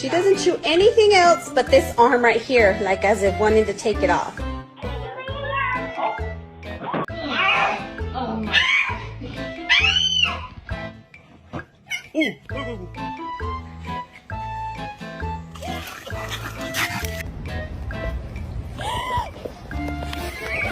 She doesn't chew anything else but this arm right here, like as if wanting to take it off. Oh.